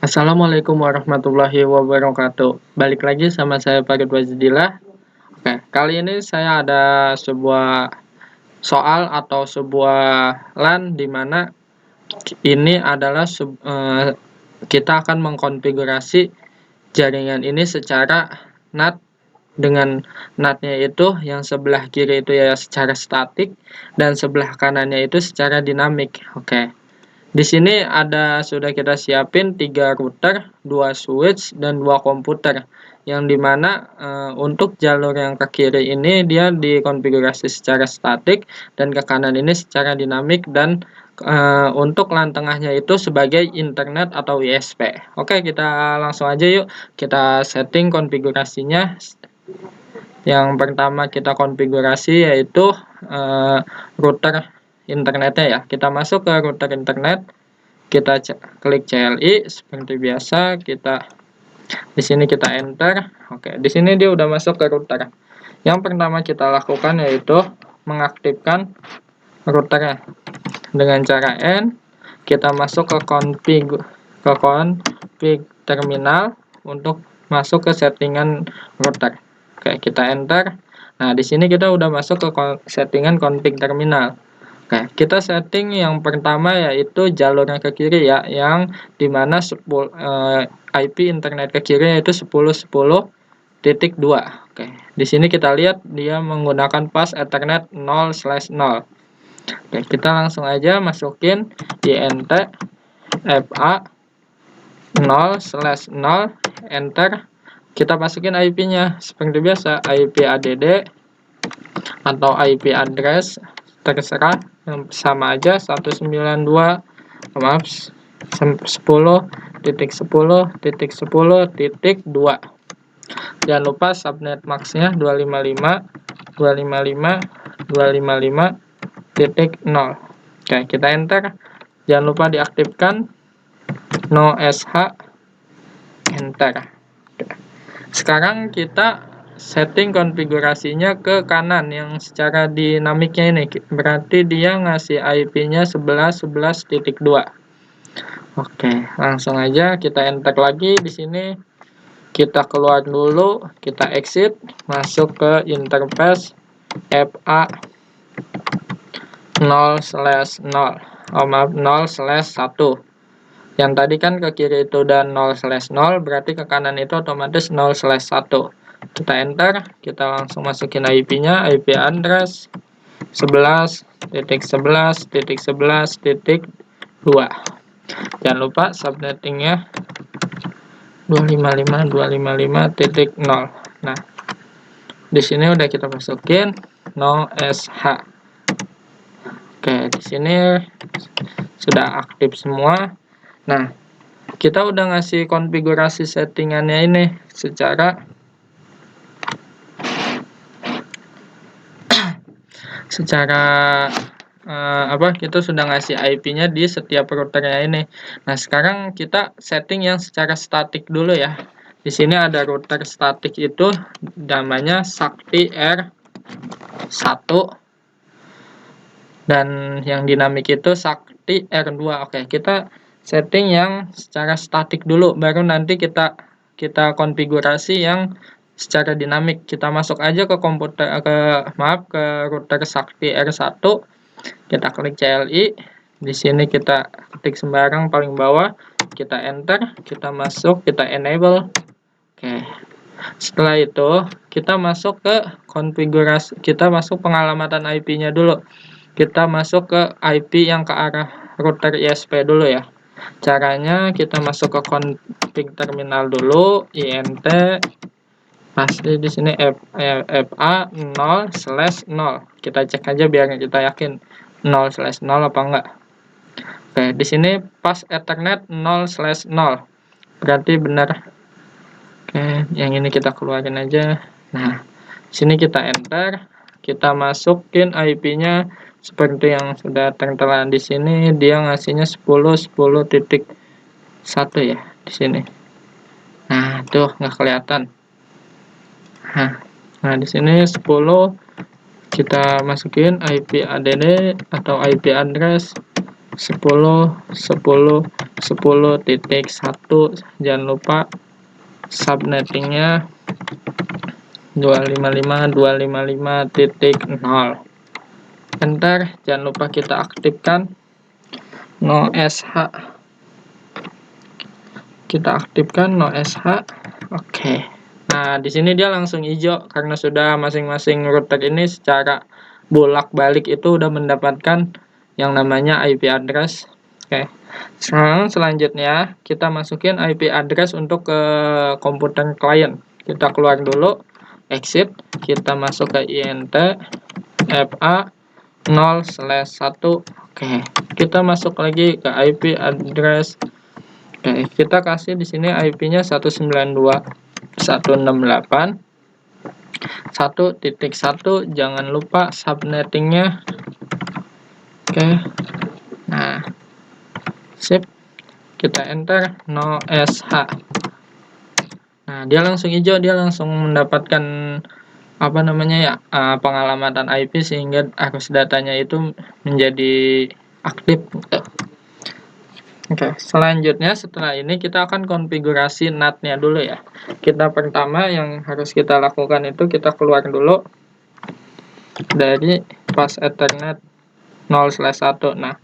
Assalamualaikum warahmatullahi wabarakatuh. Balik lagi sama saya Farid Wazidillah. Oke, kali ini saya ada sebuah soal atau sebuah LAN di mana ini adalah kita akan mengkonfigurasi jaringan ini secara NAT dengan NAT-nya itu yang sebelah kiri itu ya secara statik dan sebelah kanannya itu secara dinamik. Oke. Di sini sudah kita siapin 3 router, 2 switch, dan 2 komputer. Yang dimana untuk jalur yang ke kiri ini dia dikonfigurasi secara statik dan ke kanan ini secara dinamik dan untuk LAN tengahnya itu sebagai internet atau ISP. Oke, kita langsung aja yuk. Kita setting konfigurasinya. Yang pertama kita konfigurasi yaitu router internetnya ya. Kita masuk ke router internet, kita klik CLI seperti biasa, di sini kita enter. Oke, di sini dia udah masuk ke router. Yang pertama kita lakukan yaitu mengaktifkan routernya dengan cara N. Kita masuk ke config terminal untuk masuk ke settingan router. Oke, kita enter. Nah, di sini kita udah masuk ke settingan config terminal. Oke, kita setting yang pertama yaitu jalurnya ke kiri ya, yang dimana IP internet ke kiri yaitu 10.10.2. Oke, di sini kita lihat dia menggunakan pas Ethernet 0/0. Oke, kita langsung aja masukin INT FA 0/0 enter. Kita masukin IP-nya seperti biasa, IP ADD atau IP address terserah, yang sama aja 10.10.10.10.2. Jangan lupa subnet max-nya 255.255.255.0. Oke, kita enter. Jangan lupa diaktifkan no SH, enter. Sekarang kita setting konfigurasinya ke kanan yang secara dinamiknya ini, berarti dia ngasih IP-nya 11.11.2. Oke, langsung aja kita enter lagi. Di sini kita keluar dulu, kita exit, masuk ke interface FA 0/0. 0/1. Yang tadi kan ke kiri itu udah 0/0, berarti ke kanan itu otomatis 0/1. Kita enter, kita langsung masukin IP-nya, IP address 11.11.11.2. Jangan lupa subnettingnya 255.255.0. Nah, di sini udah kita masukin no SH. Oke, di sini sudah aktif semua. Nah, kita udah ngasih konfigurasi settingannya ini secara kita sudah ngasih IP-nya di setiap routernya ini. Nah, sekarang kita setting yang secara statik dulu ya. Di sini ada router statik itu namanya Sakti R1 dan yang dinamik itu Sakti R2. Oke, kita setting yang secara statik dulu, baru nanti kita konfigurasi yang secara dinamik. Kita masuk aja ke router Sakti R1. Kita klik CLI. Di sini kita ketik sembarang paling bawah, kita enter, kita masuk, kita enable. Oke. Setelah itu, kita masuk ke konfigurasi, kita masuk pengalamatan IP-nya dulu. Kita masuk ke IP yang ke arah router ISP dulu ya. Caranya kita masuk ke config terminal dulu, INT pasti di sini FA 0/0. Kita cek aja biar kita yakin 0/0 apa enggak. Oke, di sini pas Ethernet 0/0. Berarti benar. Oke, yang ini kita keluarin aja. Nah, sini kita enter, kita masukin IP-nya seperti yang sudah tertera di sini. Dia ngasihnya 10.10.1 ya di sini. Nah, tuh nggak kelihatan. Nah, di sini 10 kita masukin IP ADD atau IP address 10.10.2. 10.1. Jangan lupa subnettingnya 255.255.0. Enter. Jangan lupa kita aktifkan no SH. Kita aktifkan no SH. Oke. Nah, di sini dia langsung hijau karena sudah masing-masing router ini secara bolak-balik itu udah mendapatkan yang namanya IP address. Oke. Sekarang selanjutnya kita masukin IP address untuk ke komputer klien. Kita keluar dulu, exit, kita masuk ke int fa 0/1. Oke, kita masuk lagi ke IP address. Oke, kita kasih di sini IP-nya 192.168.1.1. Jangan lupa subnettingnya. Oke. Nah, sip. Kita enter no SH. Nah, dia langsung hijau, dia langsung mendapatkan apa namanya ya, pengalamatan IP sehingga arus datanya itu menjadi aktif. Oke, selanjutnya setelah ini kita akan konfigurasi NAT-nya dulu ya. Kita pertama yang harus kita lakukan itu kita keluar dulu dari pas Ethernet 0/1. Nah,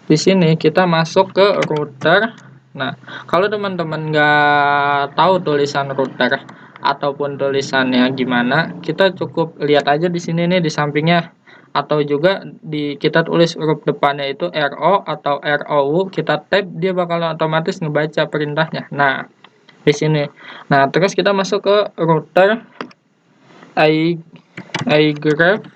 di sini kita masuk ke router. Nah, kalau teman-teman nggak tahu tulisan router ataupun tulisannya gimana, kita cukup lihat aja di sini nih di sampingnya, atau juga kita tulis huruf depannya itu RO atau ROU, kita tab, dia bakalan otomatis ngebaca perintahnya. Nah, di sini. Nah, terus kita masuk ke router iGraph.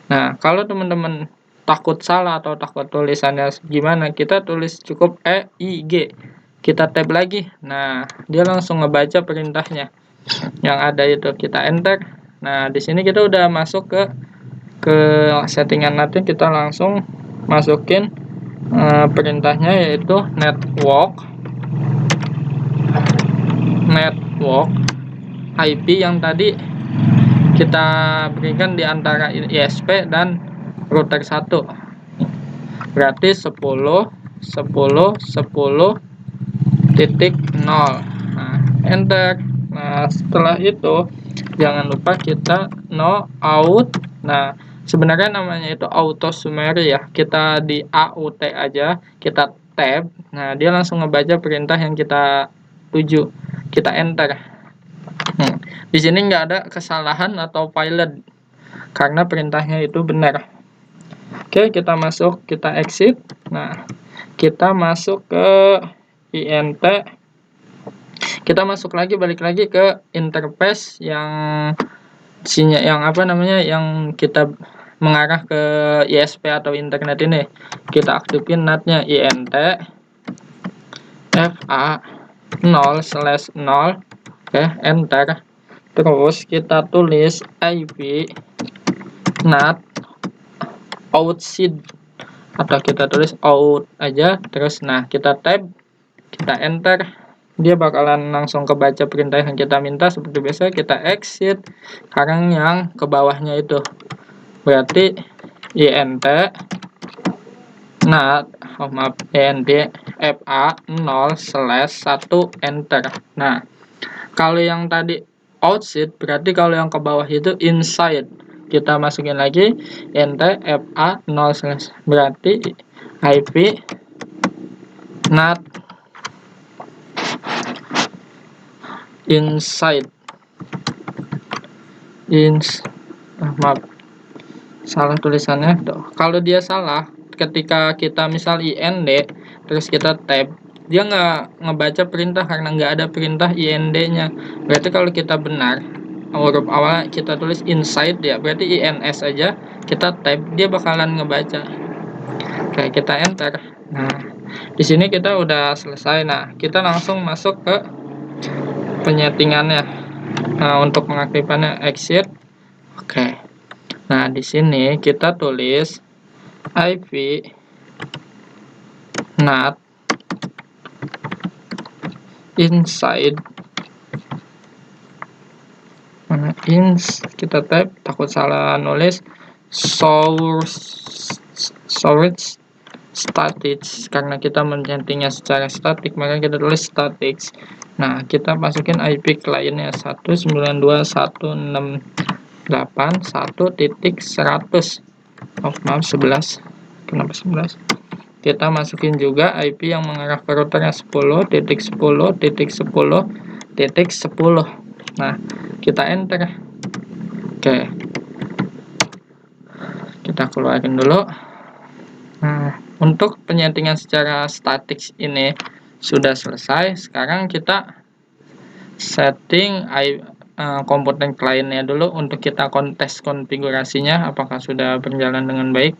Nah, kalau teman-teman takut salah atau takut tulisannya gimana, kita tulis cukup EIG, kita tab lagi. Nah, dia langsung ngebaca perintahnya yang ada itu, kita enter. Nah, di sini kita udah masuk ke settingan NAT-nya, kita langsung masukin perintahnya yaitu network IP yang tadi kita berikan di antara ISP dan router 1, berarti 10.10.10.0. Nah, enter. Nah, setelah itu jangan lupa kita no out. Nah, sebenarnya namanya itu auto summary ya, kita di AUT aja, kita tab. Nah, dia langsung ngebaca perintah yang kita tuju, kita enter. Di sini nggak ada kesalahan atau pilot karena perintahnya itu benar. Oke, kita masuk, kita exit. Nah, kita masuk ke int. Kita masuk lagi, balik lagi ke interface yang yang kita mengarah ke ISP atau internet ini. Kita aktifin NAT-nya int fa 0/0. Oke, enter. Terus kita tulis IP NAT outside atau kita tulis out aja. Terus nah, kita tab, kita enter, dia bakalan langsung kebaca perintah yang kita minta. Seperti biasa kita exit. Sekarang yang ke bawahnya itu berarti int NAT int fa 0/1 enter. Nah, kalau yang tadi outside berarti kalau yang ke bawah itu inside. Kita masukin lagi int fa 0/, berarti IP NAT inside. Maaf, salah tulisannya. Kalau dia salah, ketika kita misal IND terus kita tab, dia nggak ngebaca perintah karena nggak ada perintah IND-nya. Berarti kalau kita benar, huruf awal kita tulis inside ya, berarti INS aja, kita tab, dia bakalan ngebaca. Oke, kita enter. Nah, di sini kita udah selesai. Nah, kita langsung masuk ke penyetingannya. Nah, untuk mengaktifkannya exit. Oke. Nah, di sini kita tulis IP NAT inside. Kita type, takut salah nulis, storage static, karena kita mensettingnya secara statik maka kita tulis static. Nah, kita masukin IP kliennya 192.168.1.100. Maaf 11. Kenapa 11? Kita masukin juga IP yang mengarah ke routernya 10.10.10.10. Nah, kita enter. Oke, kita keluarin dulu. Nah, untuk penyetingan secara statik ini sudah selesai. Sekarang kita setting komponen kliennya dulu untuk kita tes konfigurasinya apakah sudah berjalan dengan baik.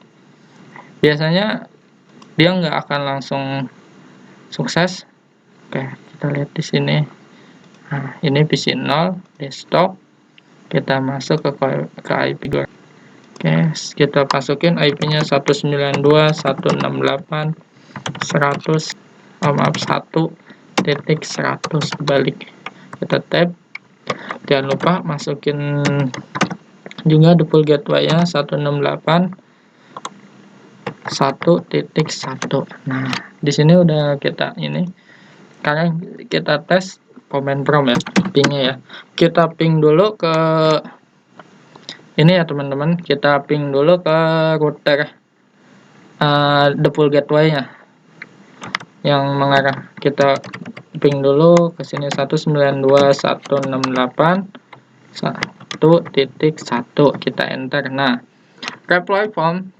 Biasanya dia nggak akan langsung sukses. Oke, kita lihat di sini. Nah, ini PC 0 desktop. Kita masuk ke IP. Oke, kita masukin IP-nya 192.168.100 balik. Kita tab. Jangan lupa masukin juga default gateway-nya 168.1.1. Nah, di sini udah kita ini. Sekarang kita tes command prompt ya, pingnya ya. Kita ping dulu ke ini ya teman-teman, kita ping dulu ke router default gateway-nya yang mengarah. Kita ping dulu ke sini 192.168.1.1. Kita enter. Nah, reply from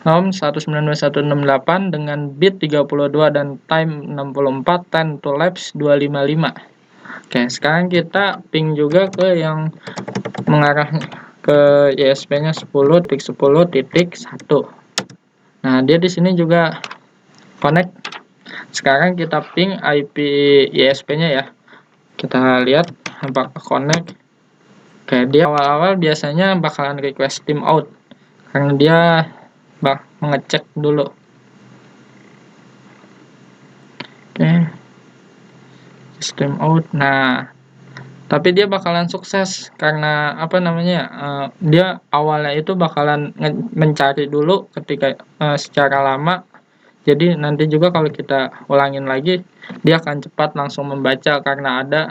home 192.168 dengan bit 32 dan time 64, time to lapse 255. Oke, sekarang kita ping juga ke yang mengarah ke ISP-nya 10.10.1. Nah, dia di sini juga connect. Sekarang kita ping IP ISP-nya ya. Kita lihat apakah connect. Oke, dia awal-awal biasanya bakalan request timeout karena dia mengecek dulu. Oke, timeout. Nah, tapi dia bakalan sukses karena apa namanya? Dia awalnya itu bakalan mencari dulu ketika secara lama. Jadi nanti juga kalau kita ulangin lagi, dia akan cepat langsung membaca karena ada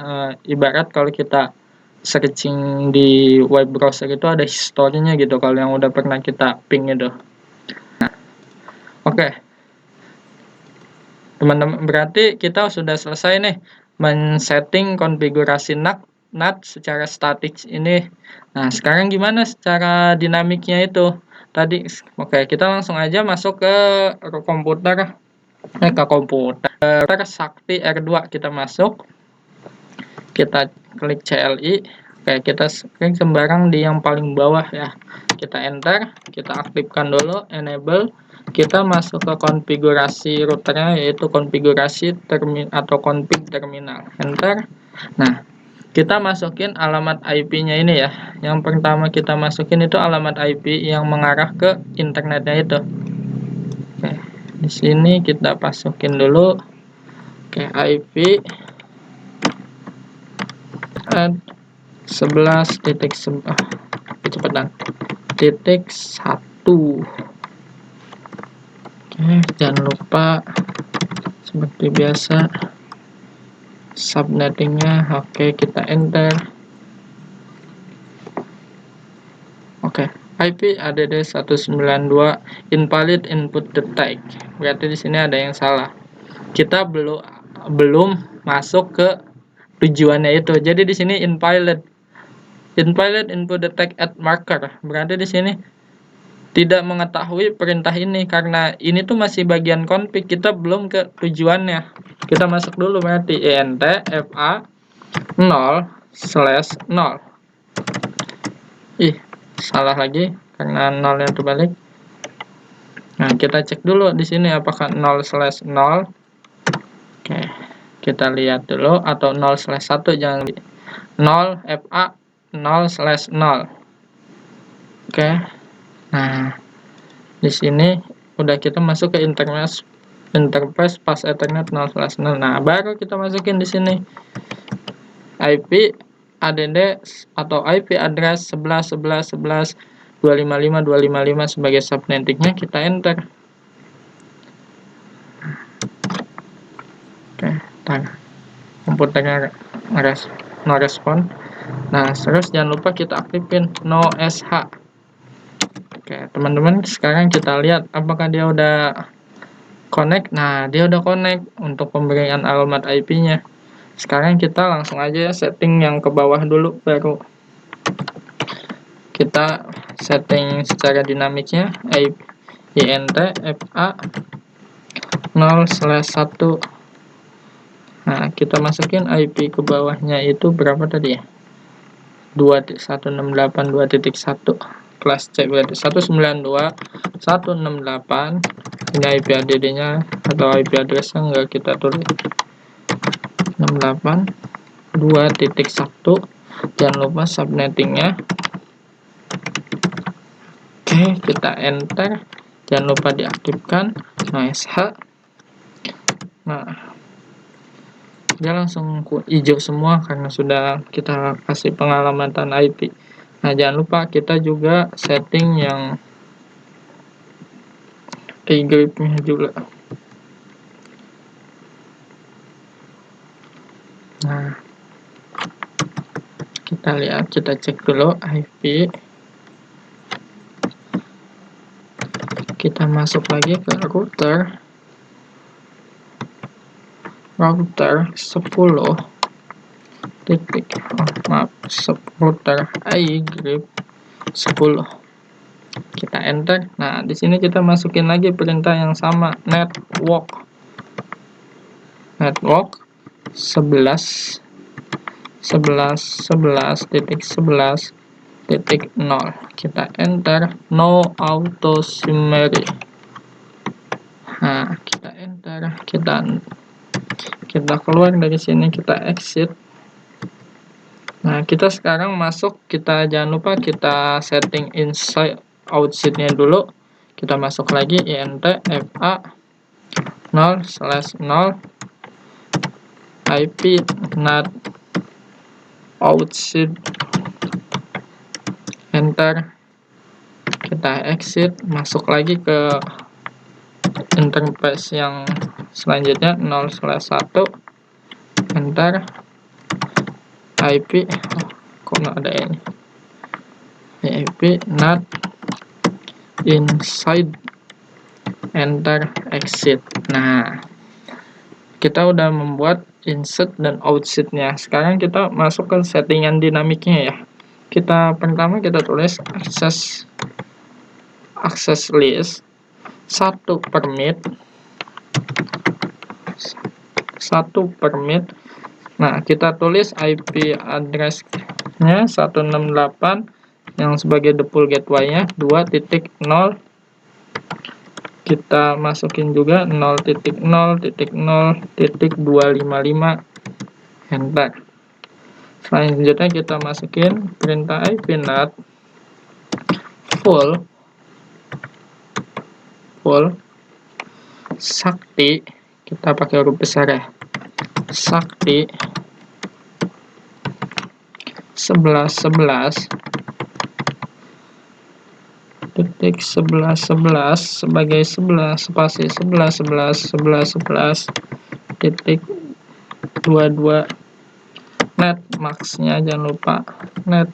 ibarat kalau kita searching di web browser itu ada historinya gitu kalau yang udah pernah kita ping itu. Nah, oke. Teman-teman, berarti kita sudah selesai nih men-setting konfigurasi NAT secara statik ini. Nah, sekarang gimana secara dinamiknya itu? Tadi oke, kita langsung aja masuk ke komputer Sakti R2. Kita masuk, kita klik CLI. Oke, kita klik sembarang di yang paling bawah ya. Kita enter, kita aktifkan dulu enable. Kita masuk ke konfigurasi routernya, yaitu konfigurasi atau config terminal. Enter. Nah, kita masukin alamat IP-nya ini ya. Yang pertama kita masukin itu alamat IP yang mengarah ke internetnya itu. Oke, di sini kita masukin dulu. Oke, IP 11.1. Oke, jangan lupa seperti biasa subnettingnya. Oke, kita enter. Oke, IP ADD 192 invalid input detect. Berarti di sini ada yang salah. Kita belum masuk ke tujuannya itu. Jadi di sini invalid input detect at marker. Berarti di sini tidak mengetahui perintah ini karena ini tuh masih bagian config, kita belum ke tujuannya. Kita masuk dulu berarti int fa 0/0. Salah lagi karena 0 yang terbalik. Nah, kita cek dulu di sini apakah 0/0. Oke, kita lihat dulu, atau 0/1, jangan 0 fa 0/0. Oke. Nah, di sini udah kita masuk ke interface pas Ethernet 0/0. Nah, baru kita masukin di sini IP ADD atau IP address 11.11.11.255.255 sebagai subnettingnya. Kita enter. Oke, komputernya no respon. Nah, terus jangan lupa kita aktifin no SH. Oke, teman-teman, sekarang kita lihat apakah dia udah connect. Nah, dia udah connect untuk pemberian alamat IP-nya. Sekarang kita langsung aja setting yang ke bawah dulu, baru kita setting secara dinamiknya int fa 0/1. Nah, kita masukin IP ke bawahnya itu berapa tadi ya? 168.2.1 kelas C, berarti 192.168. Ini IP add-nya atau IP address-nya enggak kita tulis 68.2.1. jangan lupa subnettingnya. Oke, kita enter, jangan lupa diaktifkan no SH. Nah, dia langsung hijau semua karena sudah kita kasih pengalamatan IP. Nah, jangan lupa kita juga setting yang grip-nya juga. Nah, kita lihat, kita cek dulu IP. Kita masuk lagi ke router 10 titik, router iGrip 10. Kita enter. Nah, di sini kita masukin lagi perintah yang sama, network 11.11.11.0. Kita enter, no auto summary. Nah, kita enter, kita keluar dari sini, kita exit. Nah, kita sekarang masuk, kita jangan lupa kita setting inside outside-nya dulu. Kita masuk lagi int fa 0/0 IP NAT outside, enter. Kita exit, masuk lagi ke interface yang selanjutnya 0/1, enter. IP kok nggak ada ini, IP NAT inside, enter, exit. Nah, kita udah membuat insert dan outside-nya. Sekarang kita masuk ke settingan dinamiknya ya. Pertama kita tulis access list 1 permit. Nah, kita tulis IP address-nya 168 yang sebagai default gateway-nya 2.0. Kita masukin juga 0.0.0.255, enter. Selanjutnya kita masukin perintah IP NAT full sakti, kita pakai huruf besar ya, sakti 11.11.11.11 sebagai 11 spasi 11.11.11.11.22. net max-nya jangan lupa, net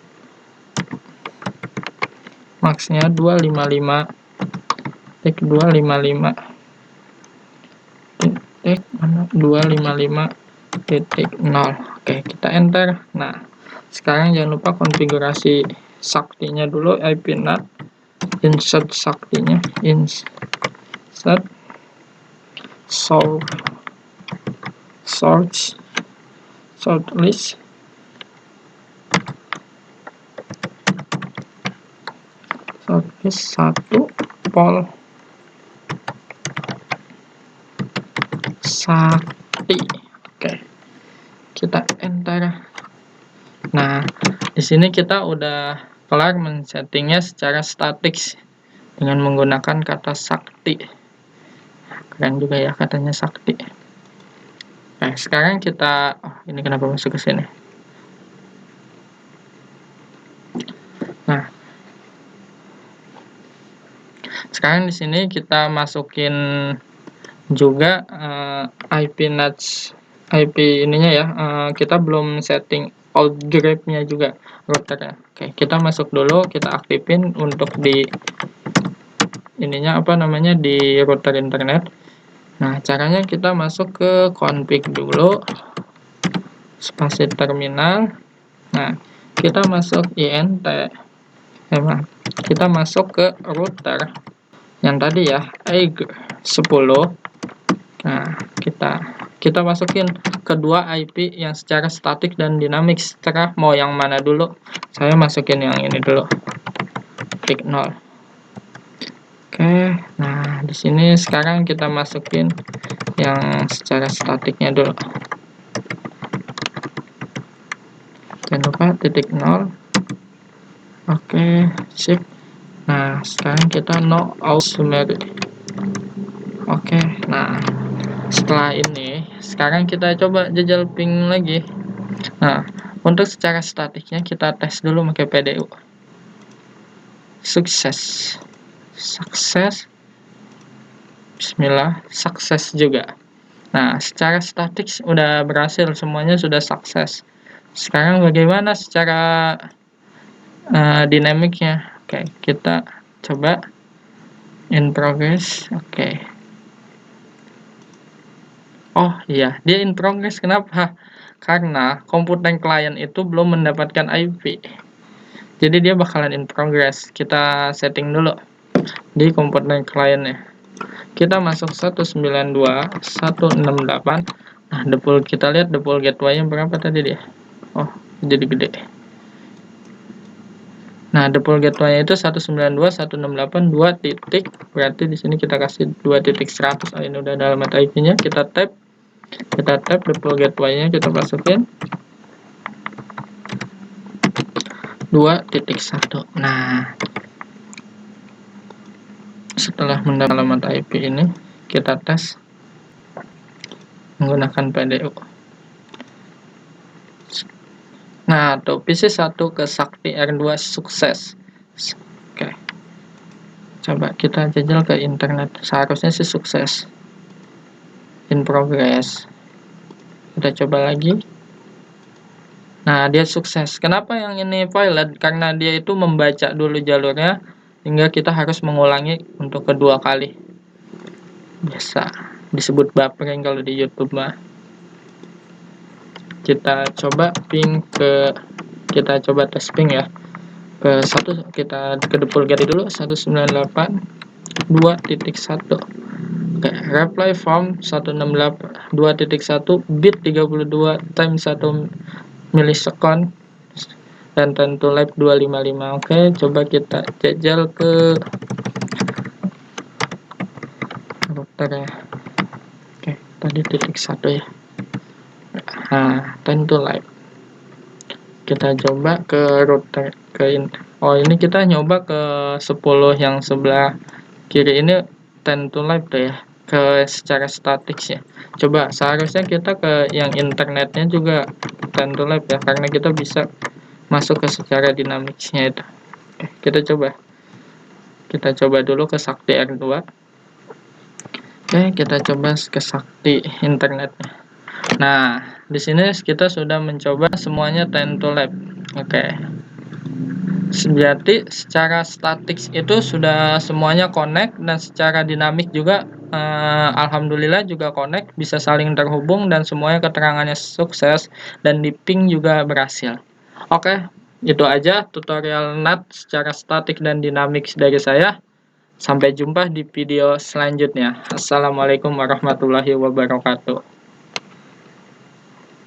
max-nya 255.255.0. Oke, kita enter. Nah, sekarang jangan lupa konfigurasi saktinya dulu, IP NAT insert saktinya, insert source list satu pol sakti. Oke, kita enter. Nah, di sini kita udah kelar men-settingnya secara statik dengan menggunakan kata sakti. Keren juga ya katanya sakti. Nah, sekarang kita, ini kenapa masuk ke sini? Nah, sekarang di sini kita masukin Juga IP NAT IP ininya ya, kita belum setting out grab-nya juga routernya. Oke, kita masuk dulu, kita aktifin untuk di ininya apa namanya di router internet. Nah, caranya kita masuk ke config dulu, spasi terminal. Nah, kita masuk int, kita masuk ke router yang tadi ya, EIG10. Nah, kita masukin kedua IP yang secara statik dan dinamik. Terserah mau yang mana dulu. Saya masukin yang ini dulu, titik 0. Oke, nah di sini sekarang kita masukin yang secara statiknya dulu. Jangan lupa titik 0. Oke, sip. Nah, sekarang kita no out summary. Oke, nah setelah ini sekarang kita coba jajal ping lagi. Nah, untuk secara statiknya kita tes dulu pakai PDU. Sukses. Bismillah, sukses juga. Nah, secara statik udah berhasil, semuanya sudah sukses. Sekarang bagaimana secara dinamiknya? Oke, kita coba in progress. Oke. Oh iya, dia in progress. Kenapa? Karena komputer klien itu belum mendapatkan IP. Jadi dia bakalan in progress. Kita setting dulu di komputer kliennya. Kita masuk 192.168. Nah, kita lihat default gateway-nya berapa tadi dia? Oh, jadi gede. Nah, default gateway-nya itu 192.168.2 titik. Berarti di sini kita kasih 2.100. Oh, ini udah ada alamat IP-nya. Kita tap default gateway-nya, kita masukin 2.1. Nah, setelah mendapat alamat IP ini, kita tes menggunakan PDU. Nah, tuh PC1 ke Sakti R2 sukses. Oke. Coba kita jajal ke internet. Seharusnya sih sukses. In progress. Kita coba lagi. Nah, dia sukses. Kenapa yang ini failed? Karena dia itu membaca dulu jalurnya hingga kita harus mengulangi untuk kedua kali. Biasa disebut buffering kalau di YouTube mah. Kita coba tes ping ya. Kita ke default gateway dulu 198.2.1. Oke, reply from 168.2.1 bit 32 times 1 milisecond dan tentu live 255. Oke, coba kita jajal ke router ya. Oke, tadi titik 1 ya. Nah, tentu live. Kita coba ke router oh ini kita nyoba ke 10 yang sebelah kiri ini tentu live tuh ya, ke secara statik ya. Coba seharusnya kita ke yang internetnya juga tentu live ya, karena kita bisa masuk ke secara dinamiknya itu. Oke, kita coba dulu ke Sakti R2. Oke, kita coba ke Sakti internetnya. Nah, di sini kita sudah mencoba semuanya tentu live. Oke. Berarti secara statik itu sudah semuanya connect, dan secara dinamik juga alhamdulillah juga connect, bisa saling terhubung dan semuanya keterangannya sukses dan di ping juga berhasil. Oke, itu aja tutorial NAT secara statik dan dinamik dari saya. Sampai jumpa di video selanjutnya. Assalamualaikum warahmatullahi wabarakatuh.